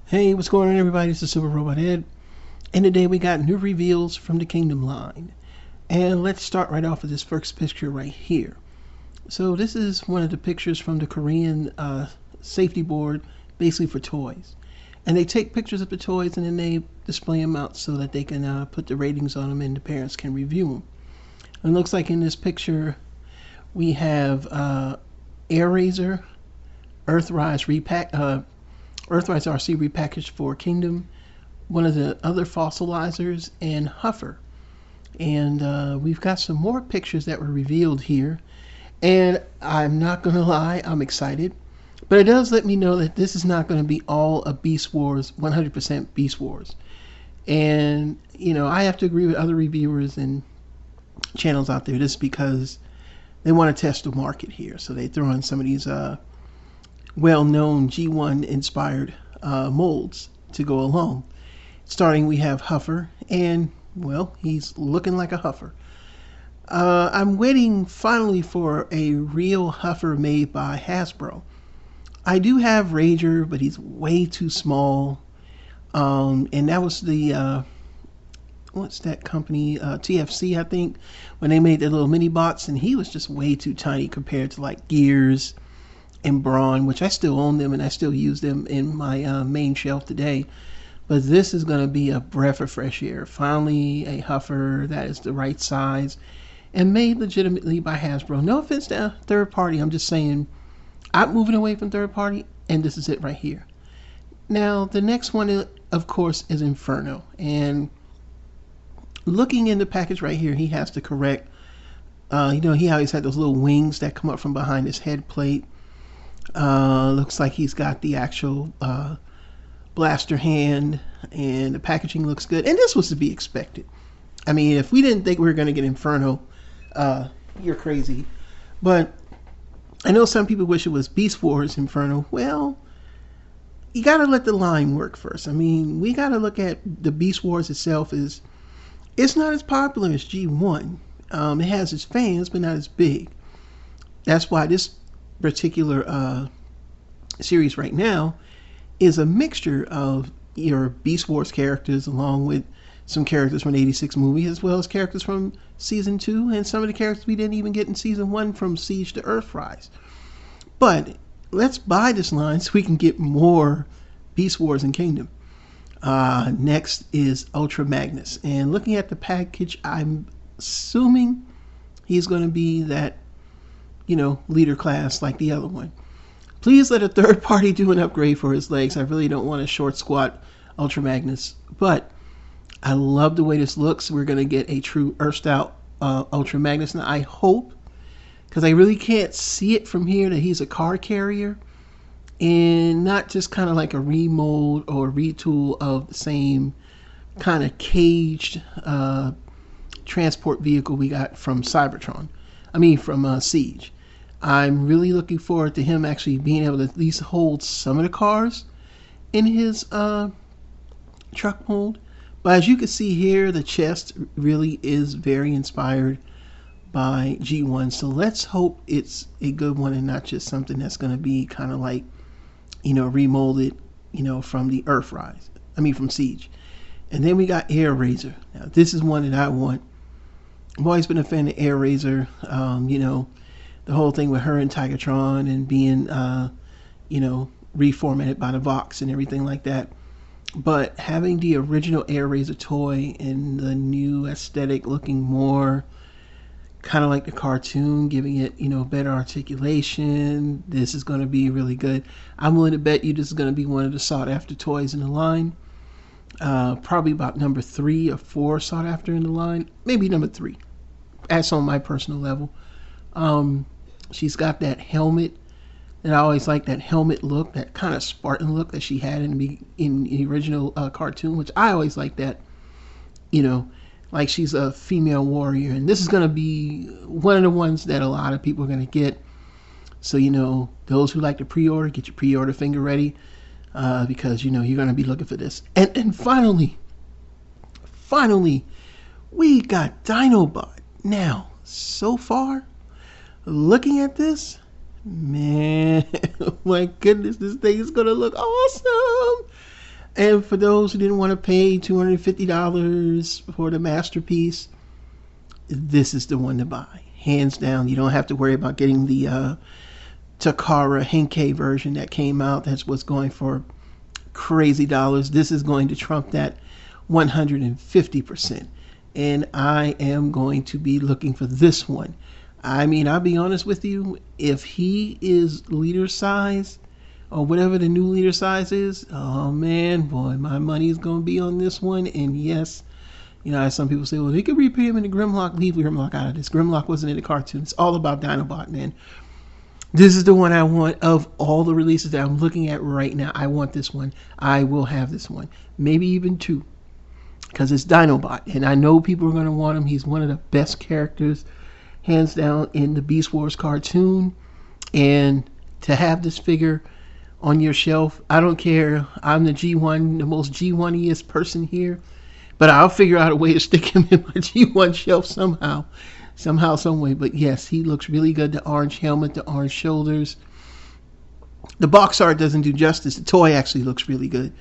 Hey, what's going on, everybody? This is Super Robot Ed, and today we got new reveals from the Kingdom line. And let's start right off with this first picture right here. So this is one of the pictures from the Korean safety board, basically for toys. And they take pictures of the toys and then they display them out so that they can put the ratings on them and the parents can review them. And it looks like in this picture we have Airrazor, Earthrise RC repackaged for Kingdom, one of the other fossilizers, and Huffer. And we've got some more pictures that were revealed here. And I'm not going to lie, I'm excited. But it does let me know that this is not going to be all a Beast Wars, 100% Beast Wars. And, you know, I have to agree with other reviewers and channels out there. This is because they want to test the market here. So they throw in some of these well-known G1 inspired molds to go along. Starting, we have Huffer, and well, he's looking like a Huffer. I'm waiting finally for a real Huffer made by Hasbro. I do have Ranger, but he's way too small. And that was the what's that company, TFC, I think, when they made their little mini bots, and he was just way too tiny compared to like Gears and Brawn, which I still own them and I still use them in my main shelf today. But this is going to be a breath of fresh air. Finally, a Huffer that is the right size and made legitimately by Hasbro. No offense to third party, I'm just saying I'm moving away from third party, and this is it right here. Now, the next one, of course, is Inferno. And looking in the package right here, he has the correct, you know, he always had those little wings that come up from behind his head plate. Looks like he's got the actual blaster hand, and the packaging looks good. And this was to be expected. I mean, if we didn't think we were going to get Inferno, you're crazy. But I know some people wish it was Beast Wars Inferno. Well, you got to let the line work first. I mean, we got to look at the Beast Wars itself. It's not as popular as G1. It has its fans, but not as big. That's why this particular series right now is a mixture of your Beast Wars characters along with some characters from the 86 movie, as well as characters from season 2 and some of the characters we didn't even get in season 1 from Siege to Earthrise. But let's buy this line so we can get more Beast Wars in Kingdom. Next is Ultra Magnus, and looking at the package, I'm assuming he's going to be that, you know, leader class like the other one. Please let a third party do an upgrade for his legs. I really don't want a short squat Ultra Magnus, but I love the way this looks. We're going to get a true Earth-style Ultra Magnus. Now, I hope, because I really can't see it from here, that he's a car carrier and not just kind of like a remold or retool of the same kind of caged transport vehicle we got from Cybertron. I mean, from Siege. I'm really looking forward to him actually being able to at least hold some of the cars in his truck mold. But as you can see here, the chest really is very inspired by G1. So let's hope it's a good one and not just something that's going to be kind of like, you know, remolded, you know, from the Earthrise. I mean, from Siege. And then we got Airrazor. Now, this is one that I want. I've always been a fan of Airrazor. You know, the whole thing with her and Tigatron and being, you know, reformatted by the Vox and everything like that. But having the original Airrazor toy in the new aesthetic, looking more kind of like the cartoon, giving it, you know, better articulation, this is going to be really good. I'm willing to bet you this is going to be one of the sought after toys in the line. Probably about number 3 or 4 sought after in the line. Maybe number 3. That's on my personal level. She's got that helmet, and I always like that helmet look, that kind of Spartan look that she had in the original cartoon, which I always like that, you know, like she's a female warrior. And this is going to be one of the ones that a lot of people are going to get. So, you know, those who like to pre-order, get your pre-order finger ready, because, you know, you're going to be looking for this. And finally, we got Dinobot. Now, so far, looking at this, man, my goodness, this thing is gonna look awesome. And for those who didn't want to pay $250 for the masterpiece, this is the one to buy. Hands down. You don't have to worry about getting the Takara Henkei version that came out. That's what's going for crazy dollars. This is going to trump that 150%. And I am going to be looking for this one. I mean, I'll be honest with you, if he is leader size, or whatever the new leader size is, oh man, boy, my money is going to be on this one. And yes, you know, as some people say, well, they could repay him in the Grimlock. Leave Grimlock out of this. Grimlock wasn't in the cartoon. It's all about Dinobot, man. This is the one I want of all the releases that I'm looking at right now. I want this one. I will have this one. Maybe even two. Because it's Dinobot. And I know people are going to want him. He's one of the best characters, hands down, in the Beast Wars cartoon. And to have this figure on your shelf, I don't care. I'm the G1, the most G1-iest person here. But I'll figure out a way to stick him in my G1 shelf somehow. Somehow, some way. But yes, he looks really good. The orange helmet, the orange shoulders. The box art doesn't do justice. The toy actually looks really good.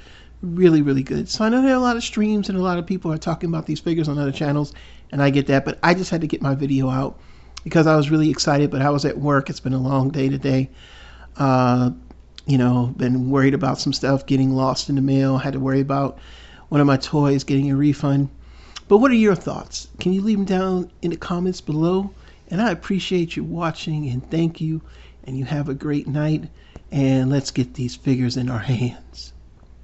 Really, really good. So I know there are a lot of streams and a lot of people are talking about these figures on other channels. And I get that. But I just had to get my video out because I was really excited. But I was at work. It's been a long day today. You know, been worried about some stuff getting lost in the mail. Had to worry about one of my toys getting a refund. But what are your thoughts? Can you leave them down in the comments below? And I appreciate you watching and thank you. And you have a great night. And let's get these figures in our hands.